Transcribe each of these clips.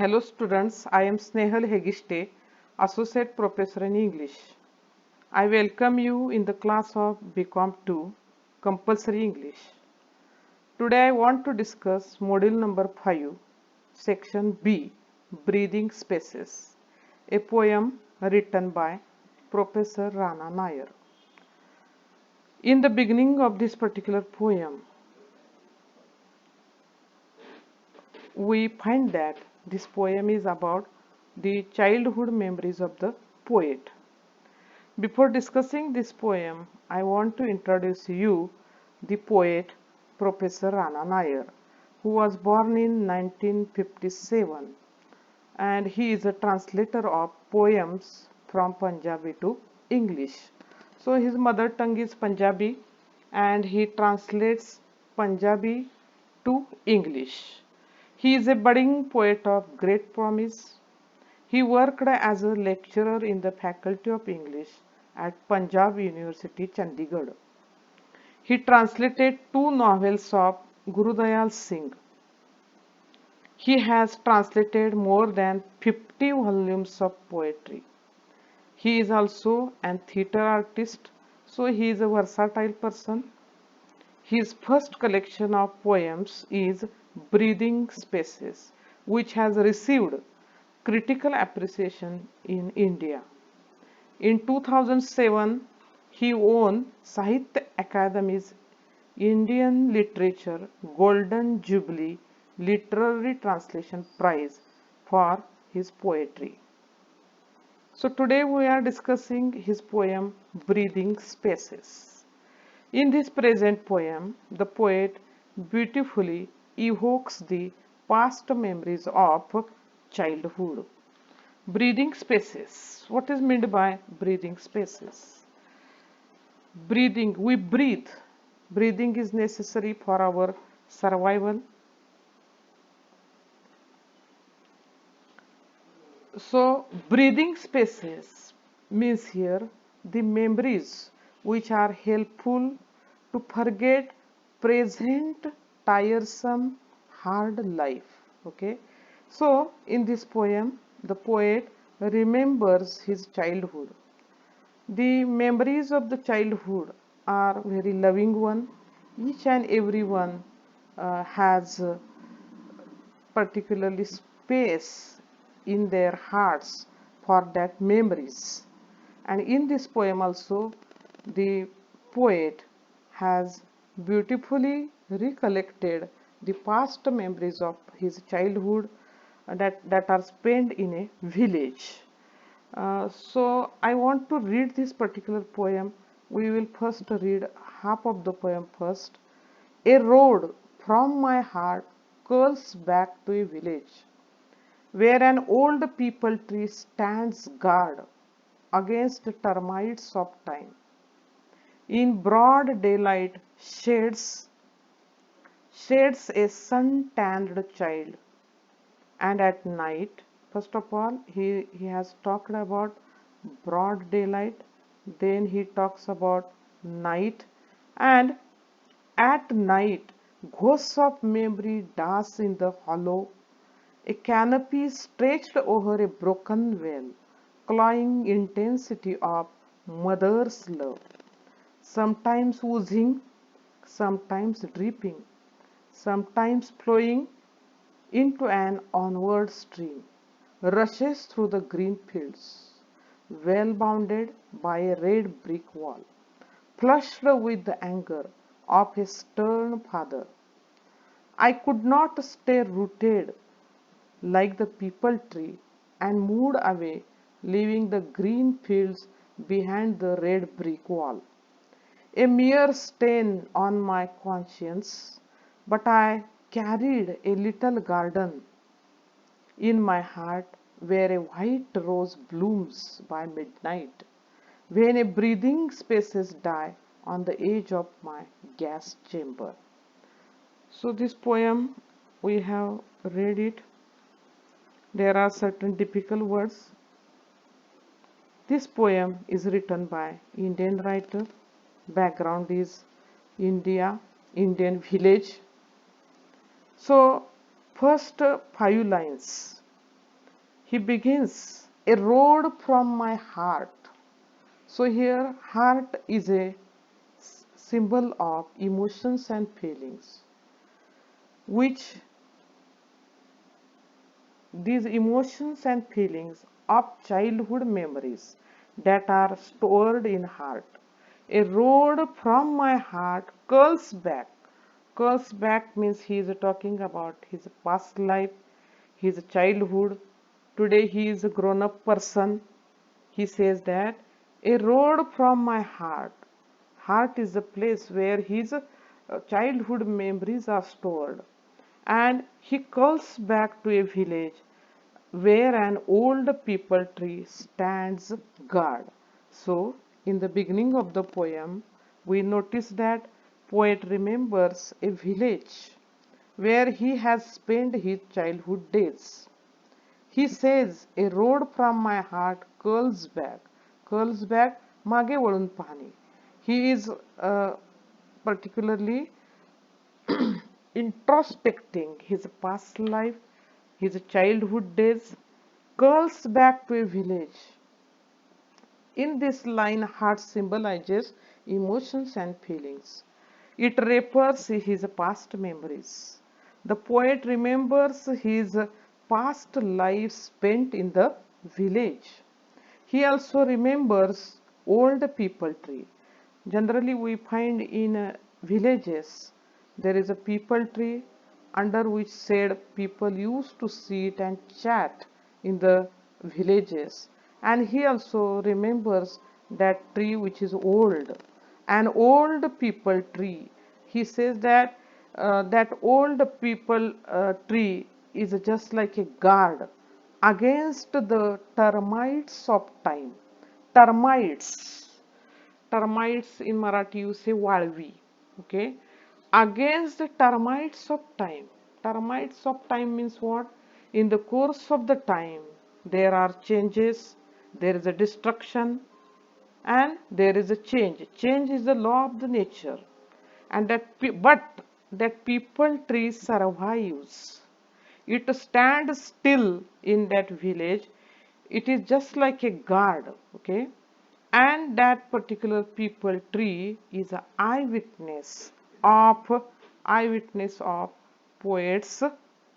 Hello students, I am Snehal Hegiste, Associate Professor in English. I welcome you in the class of BCom 2, Compulsory English. Today I want to discuss module number 5, section B, Breathing Spaces, a poem written by Professor Rana Nair. In the beginning of this particular poem, we find that this poem is about the childhood memories of the poet. Before discussing this poem, I want to introduce you the poet Professor Rana Nair, who was born in 1957, and he is a translator of poems from Punjabi to English. So his mother tongue is Punjabi and he translates Punjabi to English. He is a budding poet of great promise. He worked as a lecturer in the Faculty of English at Punjab University, Chandigarh. He translated two novels of Guru Dayal Singh. He has translated more than 50 volumes of poetry. He is also an theatre artist, so he is a versatile person. His first collection of poems is Breathing Spaces, which has received critical appreciation in India. In 2007, he won Sahitya Akademi's Indian Literature Golden Jubilee Literary Translation Prize for his poetry. So today we are discussing his poem Breathing Spaces. In this present poem, the poet beautifully evokes the past memories of childhood. Breathing spaces. What is meant by breathing spaces? Breathing, we breathe. Breathing is necessary for our survival. So, breathing spaces means here the memories which are helpful to forget present tiresome hard life. Okay. So, in this poem, the poet remembers his childhood. The memories of the childhood are very loving one. Each and every one has particularly space in their hearts for that memories. And in this poem also, the poet has beautifully recollected the past memories of his childhood that are spent in a village. So I want to read this particular poem. We will first read half of the poem first. A road from my heart curls back to a village where an old peepal tree stands guard against the termites of time. In broad daylight shades a sun-tanned child, and at night, first of all, he has talked about broad daylight, then he talks about night, and at night, ghosts of memory dance in the hollow, a canopy stretched over a broken well, clawing intensity of mother's love, sometimes oozing, sometimes dripping, sometimes flowing into an onward stream, rushes through the green fields, well bounded by a red brick wall, flushed with the anger of a stern father. I could not stay rooted like the peepal tree and moved away, leaving the green fields behind the red brick wall. A mere stain on my conscience, but I carried a little garden in my heart where a white rose blooms by midnight, when a breathing spaces die on the edge of my gas chamber. So this poem, we have read it. There are certain typical words. This poem is written by Indian writer. Background is India, Indian village. So first 5 lines. he begins, a road from my heart. So here heart is a symbol of emotions and feelings, which these emotions and feelings of childhood memories that are stored in heart. A road from my heart curls back. Curls back means he is talking about his past life, his childhood. Today he is a grown up person. He says that a road from my heart. Heart is the place where his childhood memories are stored. And he calls back to a village where an old peepal tree stands guard. So, in the beginning of the poem, we notice that poet remembers a village where he has spent his childhood days. He says, a road from my heart curls back, मागे वळून पाहणे. He is particularly introspecting his past life, his childhood days, curls back to a village. In this line, heart symbolizes emotions and feelings. It refers his past memories. The poet remembers his past life spent in the village. He also remembers old peepal tree. Generally, we find in villages there is a peepal tree under which said people used to sit and chat in the villages. And he also remembers that tree which is old, an old peepal tree. He says that that old peepal tree is just like a guard against the termites of time. Termites. Termites in Marathi you say walvi. Okay. Against the termites of time. Termites of time means what? In the course of the time, there are changes, there is a destruction, and there is a change. Change is the law of the nature, and but that peepal tree survives. It stands still in that village. It is just like a guard, okay? And that particular peepal tree is an eyewitness of poet's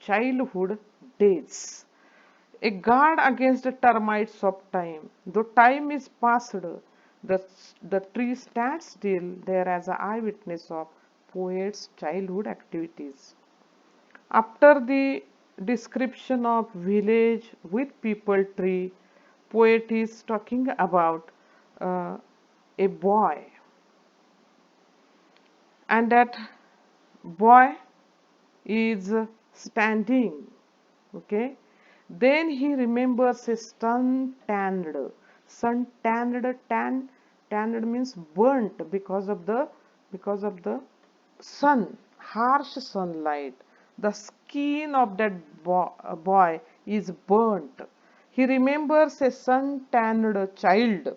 childhood days. A guard against the termites of time. Though time is past, the tree stands still there as an eyewitness of poet's childhood activities. After the description of village with peepal tree, poet is talking about uh, a boy, and that boy is standing, okay. Then he remembers a tanned means burnt because of the sun, harsh sunlight. The skin of that boy is burnt. He remembers a sun tanned child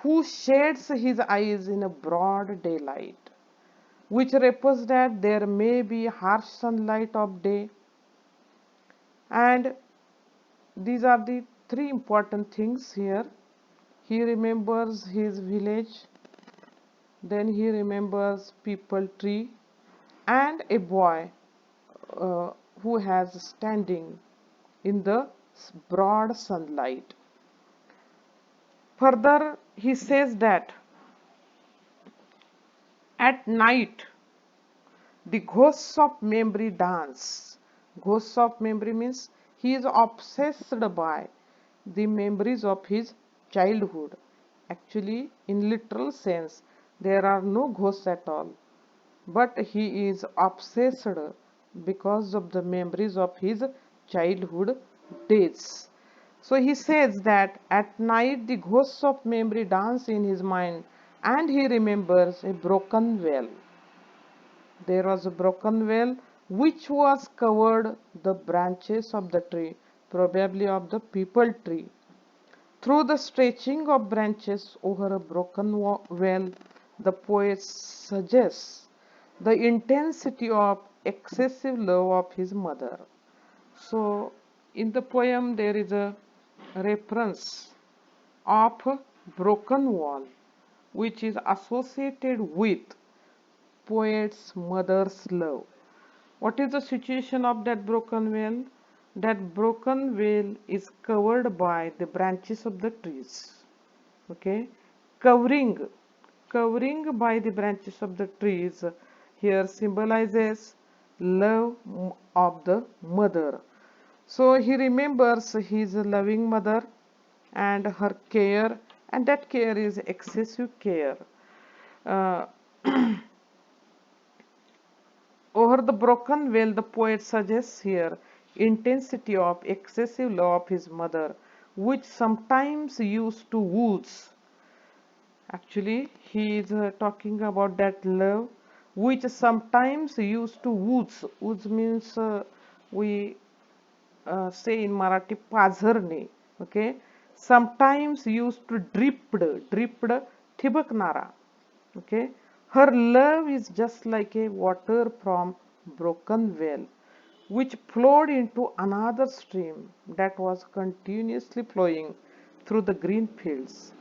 who shades his eyes in a broad daylight, which refers that there may be harsh sunlight of day. And these are the three important things here. He remembers his village, then he remembers peepal tree, and a boy uh, who has standing in the broad sunlight. Further, he says that at night the ghosts of memory dance. Ghosts of memory means he is obsessed by the memories of his childhood. Actually, in literal sense, there are no ghosts at all, but he is obsessed because of the memories of his childhood days. So he says that at night the ghosts of memory dance in his mind and he remembers a broken well. There was a broken well which was covered the branches of the tree, probably of the peepal tree. Through the stretching of branches over a broken well, the poet suggests the intensity of excessive love of his mother. So, in the poem there is a reference of a broken wall which is associated with poet's mother's love. What is the situation of that broken veil? That broken veil is covered by the branches of the trees. Okay, covering, covering by the branches of the trees here symbolizes love of the mother. So he remembers his loving mother and her care, and that care is excessive care. Uh, Over the broken veil, the poet suggests here intensity of excessive love of his mother, which sometimes used to wounds. Actually, he is talking about that love which sometimes used to wounds. Wounds means we say in Marathi पाझरणे. Okay, sometimes used to dripped ठिबकणारा. Okay, her love is just like a water from broken well, which flowed into another stream that was continuously flowing through the green fields.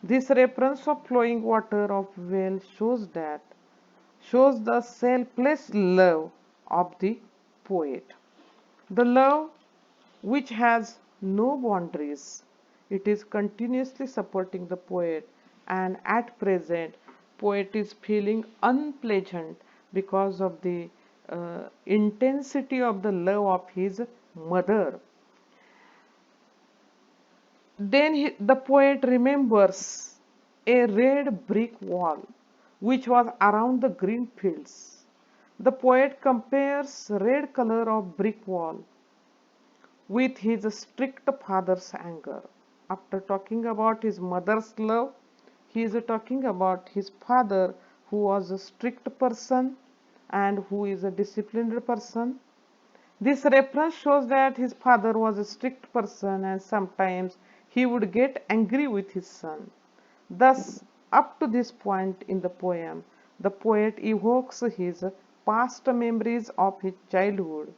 This reference of flowing water of well shows the selfless love of the poet. The love which has no boundaries. It is continuously supporting the poet, and at present, poet is feeling unpleasant because of the intensity of the love of his mother. Then the poet remembers a red brick wall which was around the green fields. The poet compares red color of brick wall with his strict father's anger. After talking about his mother's love, he is talking about his father who was a strict person and who is a disciplined person. This reference shows that his father was a strict person and sometimes he would get angry with his son. Thus, up to this point in the poem, the poet evokes his past memories of his childhood,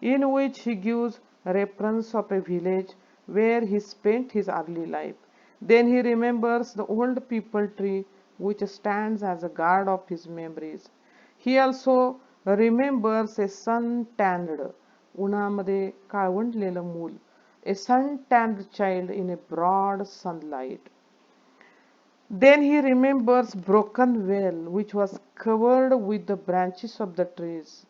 in which he gives reference of a village where he spent his early life. Then he remembers the old people tree which stands as a guard of his memories. He also remembers a sun-tanned, उन्हामध्ये काळवंडलेलं मूल, a sun-tanned child in a broad sunlight. Then he remembers broken well which was covered with the branches of the trees,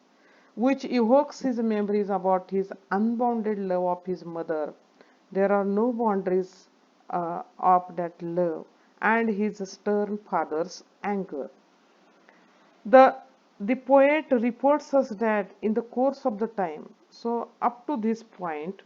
which evokes his memories about his unbounded love of his mother. There are no boundaries of that love and his stern father's anger. The, the poet reports us that in the course of the time, so up to this point,